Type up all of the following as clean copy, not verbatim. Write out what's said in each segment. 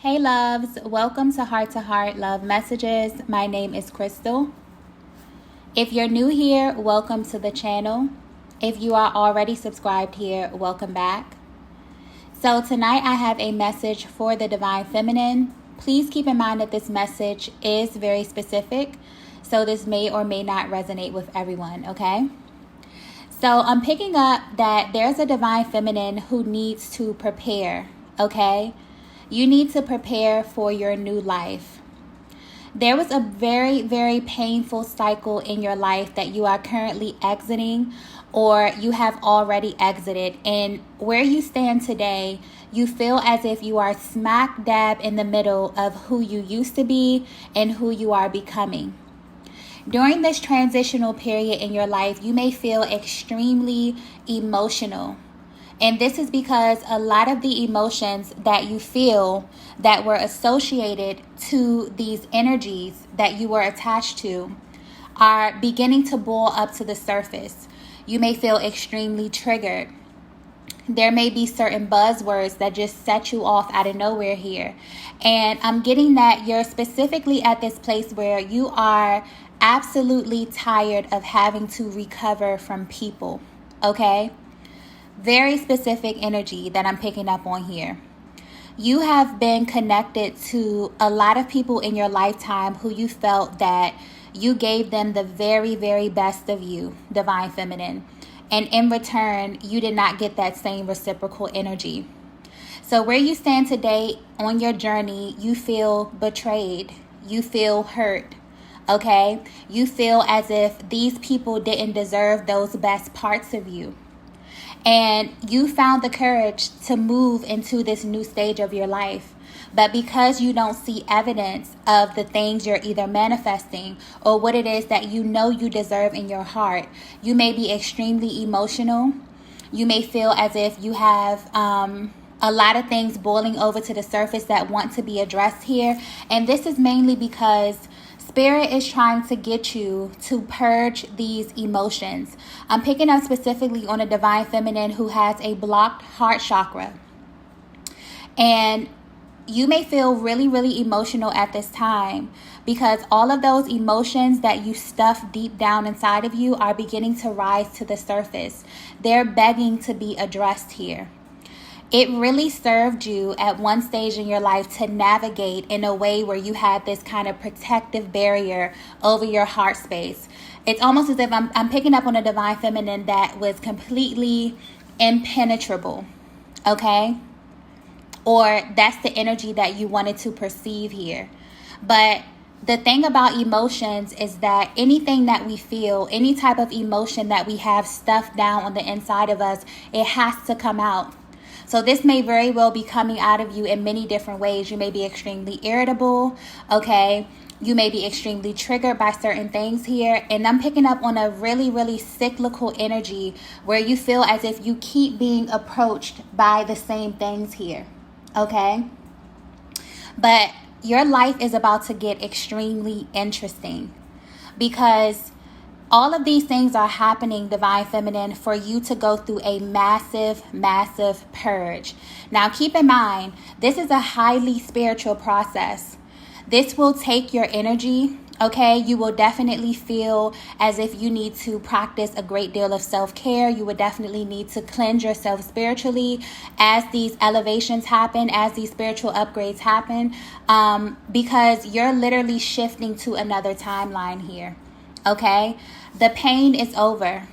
Hey loves, welcome to Heart Love Messages. My name is Crystal. If you're new here, welcome to the channel. If you are already subscribed here, welcome back. So tonight I have a message for the Divine Feminine. Please keep in mind that this message is very specific, so this may or may not resonate with everyone, okay? So I'm picking up that there's a Divine Feminine who needs to prepare, okay? You need to prepare for your new life. There was a very, very painful cycle in your life that you are currently exiting, or you have already exited. And where you stand today, you feel as if you are smack dab in the middle of who you used to be and who you are becoming. During this transitional period in your life, you may feel extremely emotional. And this is because a lot of the emotions that you feel that were associated to these energies that you were attached to are beginning to boil up to the surface. You may feel extremely triggered. There may be certain buzzwords that just set you off out of nowhere here. And I'm getting that you're specifically at this place where you are absolutely tired of having to recover from people, okay? Very specific energy that I'm picking up on here. You have been connected to a lot of people in your lifetime who you felt that you gave them the very, very best of you, Divine Feminine. And in return, you did not get that same reciprocal energy. So where you stand today on your journey, you feel betrayed. You feel hurt. Okay? You feel as if these people didn't deserve those best parts of you. And you found the courage to move into this new stage of your life. But because you don't see evidence of the things you're either manifesting or what it is that you know you deserve in your heart, you may be extremely emotional. You may feel as if you have a lot of things boiling over to the surface that want to be addressed here. And this is mainly because Spirit is trying to get you to purge these emotions. I'm picking up specifically on a Divine Feminine who has a blocked heart chakra. And you may feel really, really emotional at this time because all of those emotions that you stuff deep down inside of you are beginning to rise to the surface. They're begging to be addressed here. It really served you at one stage in your life to navigate in a way where you had this kind of protective barrier over your heart space. It's almost as if I'm picking up on a Divine Feminine that was completely impenetrable, okay? Or that's the energy that you wanted to perceive here. But the thing about emotions is that anything that we feel, any type of emotion that we have stuffed down on the inside of us, it has to come out. So this may very well be coming out of you in many different ways. You may be extremely irritable, okay? You may be extremely triggered by certain things here. And I'm picking up on a really, really cyclical energy where you feel as if you keep being approached by the same things here, okay? But your life is about to get extremely interesting because all of these things are happening, Divine Feminine, for you to go through a massive, massive purge. Now, keep in mind, this is a highly spiritual process. This will take your energy, okay? You will definitely feel as if you need to practice a great deal of self-care. You would definitely need to cleanse yourself spiritually as these elevations happen, as these spiritual upgrades happen, because you're literally shifting to another timeline here. Okay, the pain is over.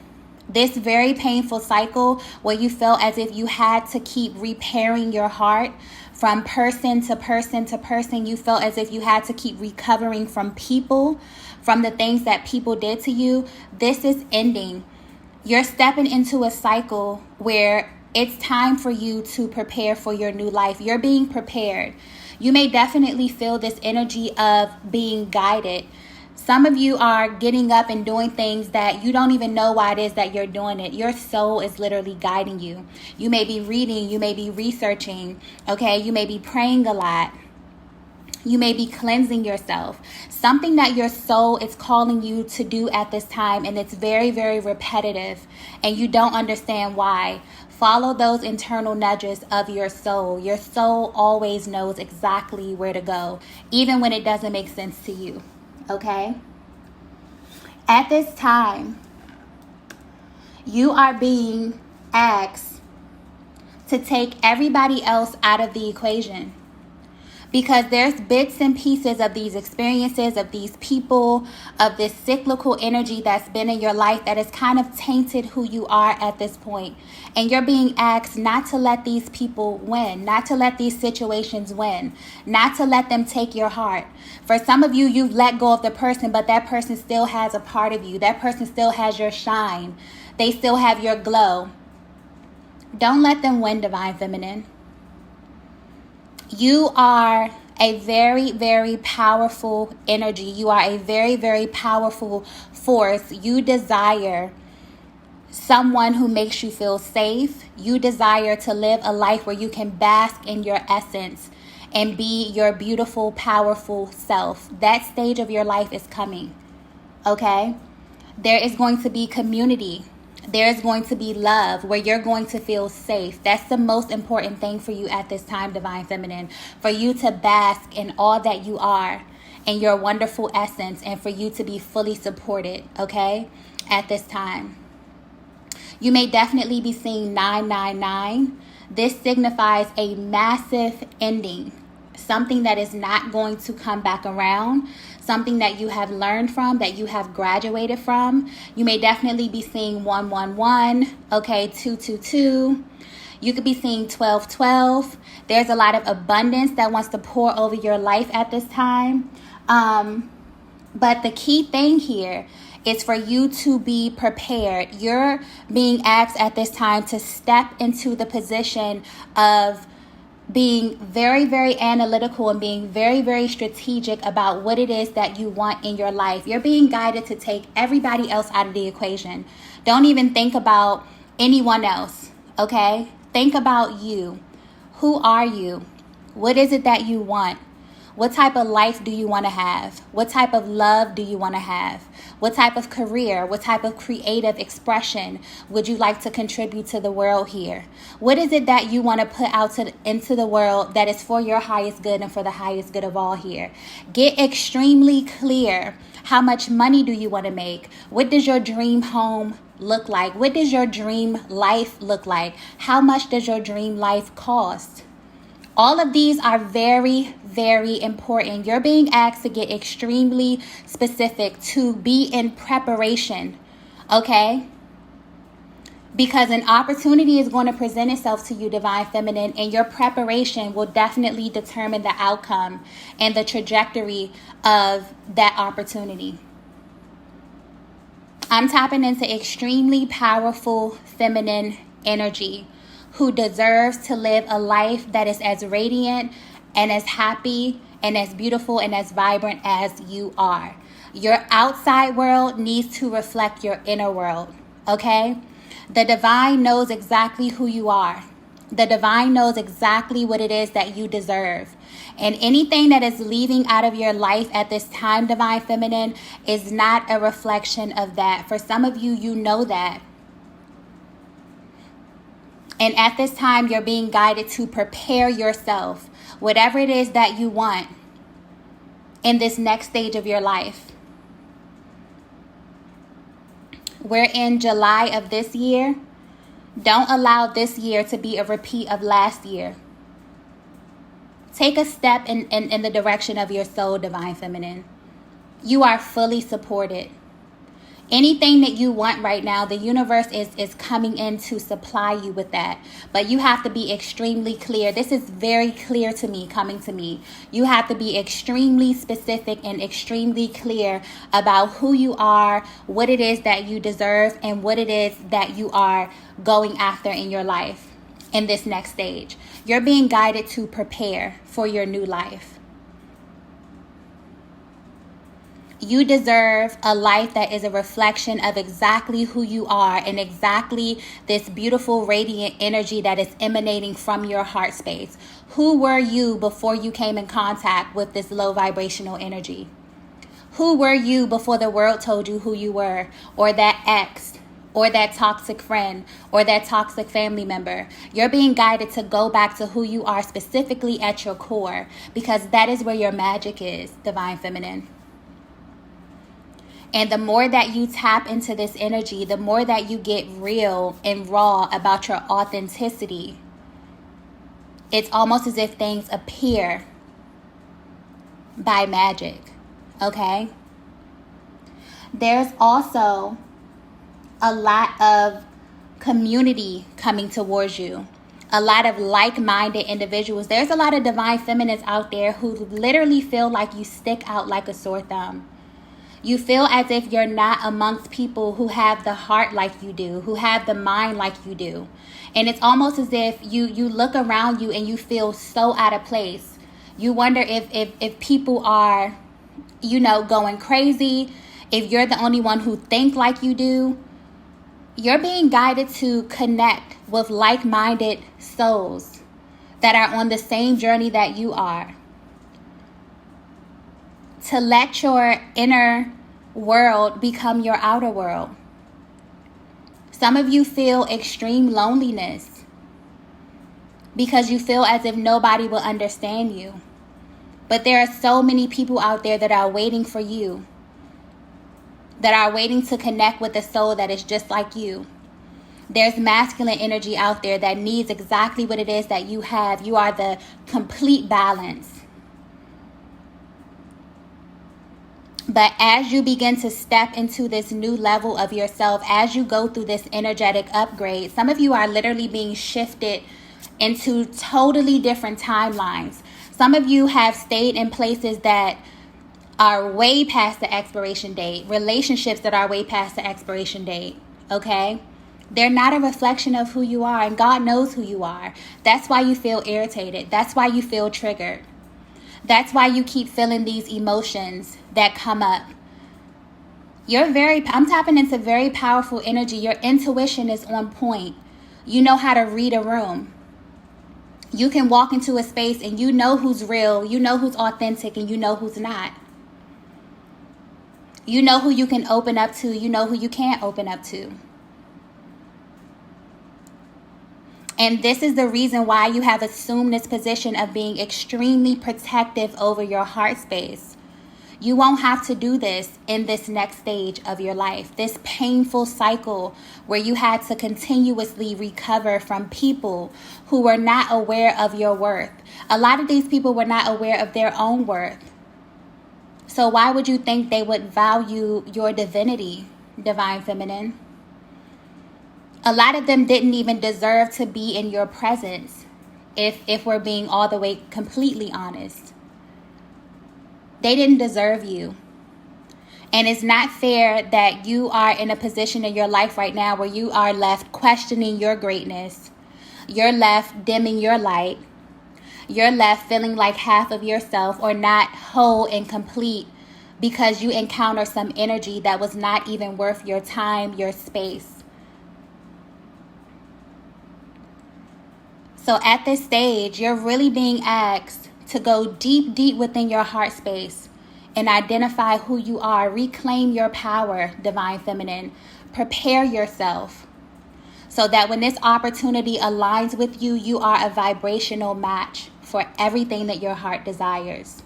This very painful cycle where you felt as if you had to keep repairing your heart from person to person to person. You felt as if you had to keep recovering from people, from the things that people did to you. This is ending. You're stepping into a cycle where it's time for you to prepare for your new life. You're being prepared. You may definitely feel this energy of being guided. Some of you are getting up and doing things that you don't even know why it is that you're doing it. Your soul is literally guiding you. You may be reading, you may be researching, okay? You may be praying a lot. You may be cleansing yourself. Something that your soul is calling you to do at this time, and it's very, very repetitive, and you don't understand why. Follow those internal nudges of your soul. Your soul always knows exactly where to go, even when it doesn't make sense to you. Okay? At this time, you are being asked to take everybody else out of the equation. Because there's bits and pieces of these experiences, of these people, of this cyclical energy that's been in your life that has kind of tainted who you are at this point. And you're being asked not to let these people win, not to let these situations win, not to let them take your heart. For some of you, you've let go of the person, but that person still has a part of you. That person still has your shine. They still have your glow. Don't let them win, Divine Feminine. You are a very, very powerful energy. You are a very, very powerful force. You desire someone who makes you feel safe. You desire to live a life where you can bask in your essence and be your beautiful, powerful self. That stage of your life is coming, okay? There is going to be community. There's going to be love where you're going to feel safe. That's the most important thing for you at this time, Divine Feminine. For you to bask in all that you are, in your wonderful essence, and for you to be fully supported, okay, at this time. You may definitely be seeing 999. This signifies a massive ending. Something that is not going to come back around. Something that you have learned from, that you have graduated from. You may definitely be seeing 111, okay, 222. You could be seeing 1212. There's a lot of abundance that wants to pour over your life at this time. But the key thing here is for you to be prepared. You're being asked at this time to step into the position of being very, very analytical and being very, very strategic about what it is that you want in your life. You're being guided to take everybody else out of the equation. Don't even think about anyone else, okay? Think about you. Who are you? What is it that you want? What type of life do you want to have? What type of love do you want to have? What type of career? What type of creative expression would you like to contribute to the world here? What is it that you want to put out into the world that is for your highest good and for the highest good of all here? Get extremely clear. How much money do you want to make? What does your dream home look like? What does your dream life look like? How much does your dream life cost? All of these are very, very important. You're being asked to get extremely specific, to be in preparation, okay? Because an opportunity is going to present itself to you, Divine Feminine, and your preparation will definitely determine the outcome and the trajectory of that opportunity. I'm tapping into extremely powerful feminine energy, who deserves to live a life that is as radiant and as happy and as beautiful and as vibrant as you are. Your outside world needs to reflect your inner world, okay? The divine knows exactly who you are. The divine knows exactly what it is that you deserve. And anything that is leaving out of your life at this time, Divine Feminine, is not a reflection of that. For some of you, you know that. And at this time, you're being guided to prepare yourself, whatever it is that you want in this next stage of your life. We're in July of this year. Don't allow this year to be a repeat of last year. Take a step in the direction of your soul, Divine Feminine. You are fully supported. Anything that you want right now, the universe is coming in to supply you with that. But you have to be extremely clear. This is very clear to me, coming to me. You have to be extremely specific and extremely clear about who you are, what it is that you deserve, and what it is that you are going after in your life in this next stage. You're being guided to prepare for your new life. You deserve a life that is a reflection of exactly who you are and exactly this beautiful, radiant energy that is emanating from your heart space. Who were you before you came in contact with this low vibrational energy? Who were you before the world told you who you were, or that ex, or that toxic friend or that toxic family member. You're being guided to go back to who you are specifically at your core, because that is where your magic is, Divine Feminine. And the more that you tap into this energy, the more that you get real and raw about your authenticity, it's almost as if things appear by magic, okay? There's also a lot of community coming towards you, a lot of like-minded individuals. There's a lot of divine feminines out there who literally feel like you stick out like a sore thumb. You feel as if you're not amongst people who have the heart like you do, who have the mind like you do. And it's almost as if you look around you and you feel so out of place. You wonder if people are, going crazy, if you're the only one who think like you do. You're being guided to connect with like-minded souls that are on the same journey that you are. To let your inner world become your outer world. Some of you feel extreme loneliness because you feel as if nobody will understand you. But there are so many people out there that are waiting for you, that are waiting to connect with a soul that is just like you. There's masculine energy out there that needs exactly what it is that you have. You are the complete balance. But as you begin to step into this new level of yourself, as you go through this energetic upgrade, some of you are literally being shifted into totally different timelines. Some of you have stayed in places that are way past the expiration date, relationships that are way past the expiration date, okay? They're not a reflection of who you are, and God knows who you are. That's why you feel irritated. That's why you feel triggered. That's why you keep feeling these emotions that come up. I'm tapping into very powerful energy. Your intuition is on point. You know how to read a room. You can walk into a space and you know who's real, you know who's authentic, and you know who's not. You know who you can open up to, you know who you can't open up to. And this is the reason why you have assumed this position of being extremely protective over your heart space. You won't have to do this in this next stage of your life. This painful cycle where you had to continuously recover from people who were not aware of your worth. A lot of these people were not aware of their own worth. So why would you think they would value your divinity, Divine Feminine? A lot of them didn't even deserve to be in your presence, if we're being all the way completely honest. They didn't deserve you. And it's not fair that you are in a position in your life right now where you are left questioning your greatness. You're left dimming your light. You're left feeling like half of yourself or not whole and complete because you encounter some energy that was not even worth your time, your space. So at this stage, you're really being asked to go deep, deep within your heart space and identify who you are. Reclaim your power, Divine Feminine. Prepare yourself so that when this opportunity aligns with you, you are a vibrational match for everything that your heart desires.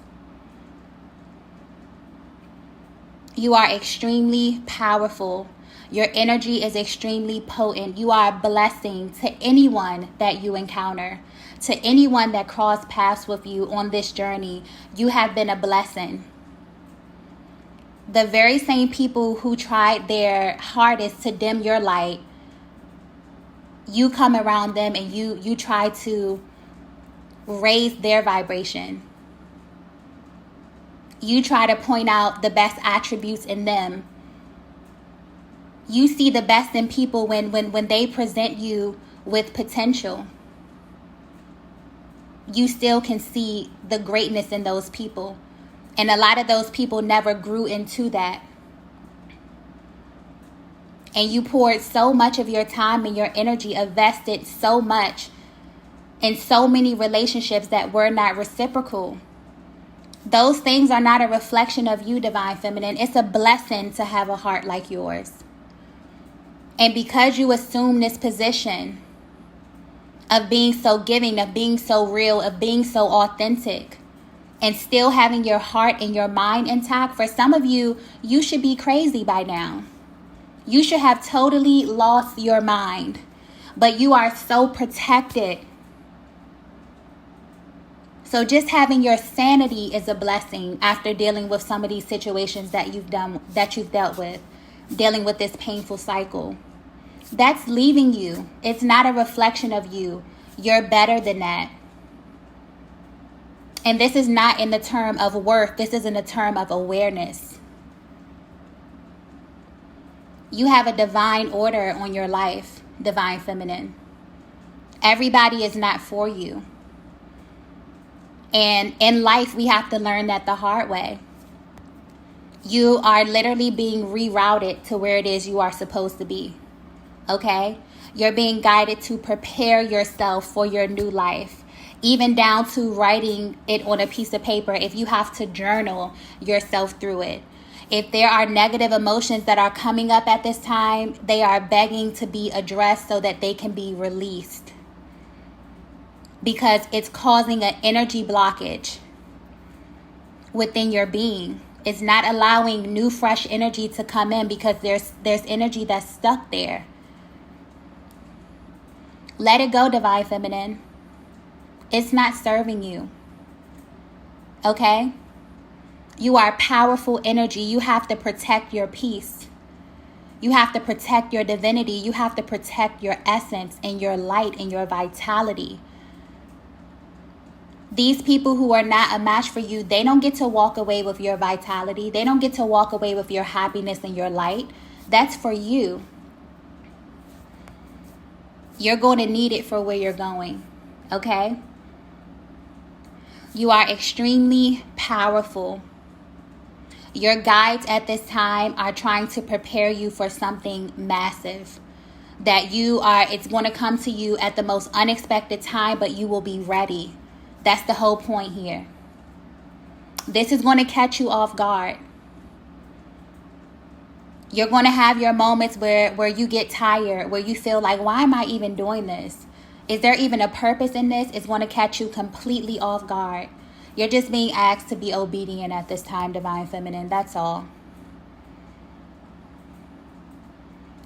You are extremely powerful. Your energy is extremely potent. You are a blessing to anyone that you encounter, to anyone that crossed paths with you on this journey. You have been a blessing. The very same people who tried their hardest to dim your light, you come around them and you try to raise their vibration. You try to point out the best attributes in them. You see the best in people when they present you with potential. You still can see the greatness in those people. And a lot of those people never grew into that. And you poured so much of your time and your energy, invested so much in so many relationships that were not reciprocal. Those things are not a reflection of you, Divine Feminine. It's a blessing to have a heart like yours. And because you assume this position of being so giving, of being so real, of being so authentic, and still having your heart and your mind intact, for some of you, you should be crazy by now. You should have totally lost your mind, but you are so protected. So just having your sanity is a blessing after dealing with some of these situations that you've dealt with, dealing with this painful cycle. That's leaving you. It's not a reflection of you. You're better than that. And this is not in the term of worth. This is in the term of awareness. You have a divine order on your life, divine feminine. Everybody is not for you. And in life, we have to learn that the hard way. You are literally being rerouted to where it is you are supposed to be. Okay? You're being guided to prepare yourself for your new life. Even down to writing it on a piece of paper if you have to journal yourself through it. If there are negative emotions that are coming up at this time, they are begging to be addressed so that they can be released. Because it's causing an energy blockage within your being. It's not allowing new, fresh energy to come in because there's energy that's stuck there. Let it go, divine feminine. It's not serving you. Okay? You are powerful energy. You have to protect your peace. You have to protect your divinity. You have to protect your essence and your light and your vitality. These people who are not a match for you, they don't get to walk away with your vitality. They don't get to walk away with your happiness and your light. That's for you. You're going to need it for where you're going, okay? You are extremely powerful. Your guides at this time are trying to prepare you for something massive. It's going to come to you at the most unexpected time, but you will be ready. That's the whole point here. This is going to catch you off guard. You're going to have your moments where you get tired, where you feel like, why am I even doing this? Is there even a purpose in this? It's going to catch you completely off guard. You're just being asked to be obedient at this time, divine feminine. That's all.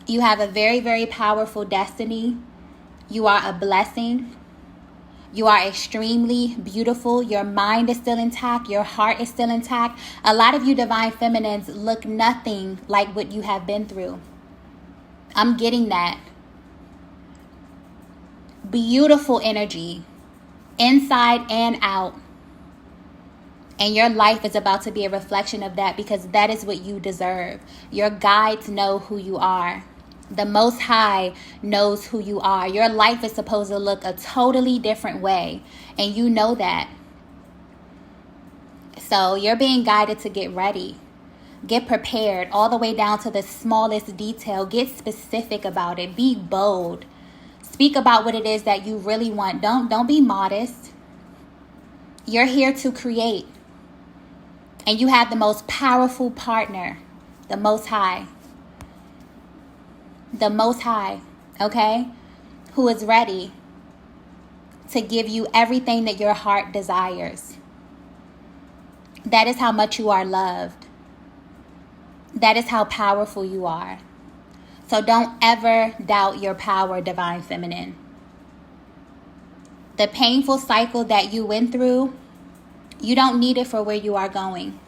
You have a very, very powerful destiny. You are a blessing. You are extremely beautiful. Your mind is still intact. Your heart is still intact. A lot of you divine feminines look nothing like what you have been through. I'm getting that. Beautiful energy, inside and out. And your life is about to be a reflection of that because that is what you deserve. Your guides know who you are. The Most High knows who you are. Your life is supposed to look a totally different way. And you know that. So you're being guided to get ready. Get prepared all the way down to the smallest detail. Get specific about it. Be bold. Speak about what it is that you really want. Don't be modest. You're here to create. And you have the most powerful partner, the Most High. The Most High, okay? Who is ready to give you everything that your heart desires. That is how much you are loved. That is how powerful you are. So don't ever doubt your power, divine feminine. The painful cycle that you went through, you don't need it for where you are going.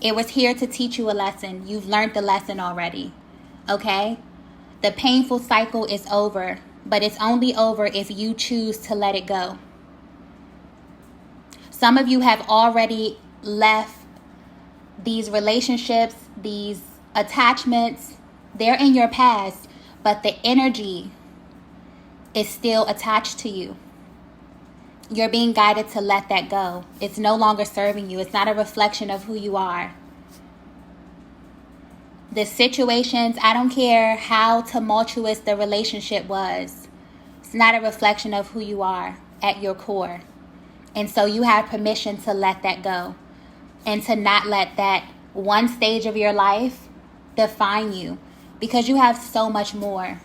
It was here to teach you a lesson. You've learned the lesson already, okay? The painful cycle is over, but it's only over if you choose to let it go. Some of you have already left these relationships, these attachments. They're in your past, but the energy is still attached to you. You're being guided to let that go. It's no longer serving you. It's not a reflection of who you are. The situations, I don't care how tumultuous the relationship was. It's not a reflection of who you are at your core. And so you have permission to let that go. And to not let that one stage of your life define you. because you have so much more.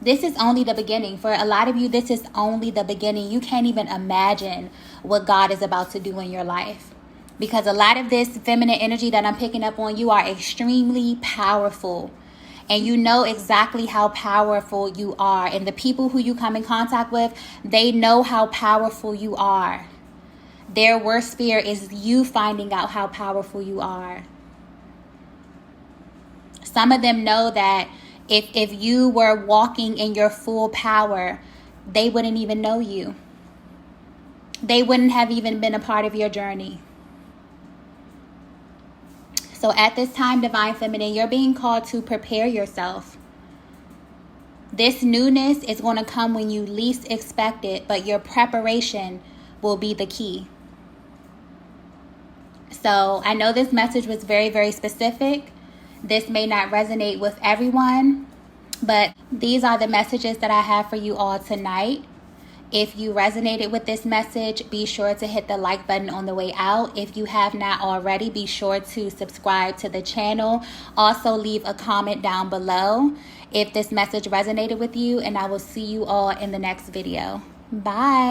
This is only the beginning. For a lot of you, this is only the beginning. You can't even imagine what God is about to do in your life. Because a lot of this feminine energy that I'm picking up on, you are extremely powerful. And you know exactly how powerful you are. And the people who you come in contact with, they know how powerful you are. Their worst fear is you finding out how powerful you are. Some of them know that if you were walking in your full power, they wouldn't even know you. They wouldn't have even been a part of your journey. So at this time, Divine Feminine, you're being called to prepare yourself. This newness is going to come when you least expect it, but your preparation will be the key. So I know this message was very, very specific. This may not resonate with everyone, but these are the messages that I have for you all tonight. If you resonated with this message, be sure to hit the like button on the way out. If you have not already, be sure to subscribe to the channel. Also, leave a comment down below if this message resonated with you, and I will see you all in the next video. Bye.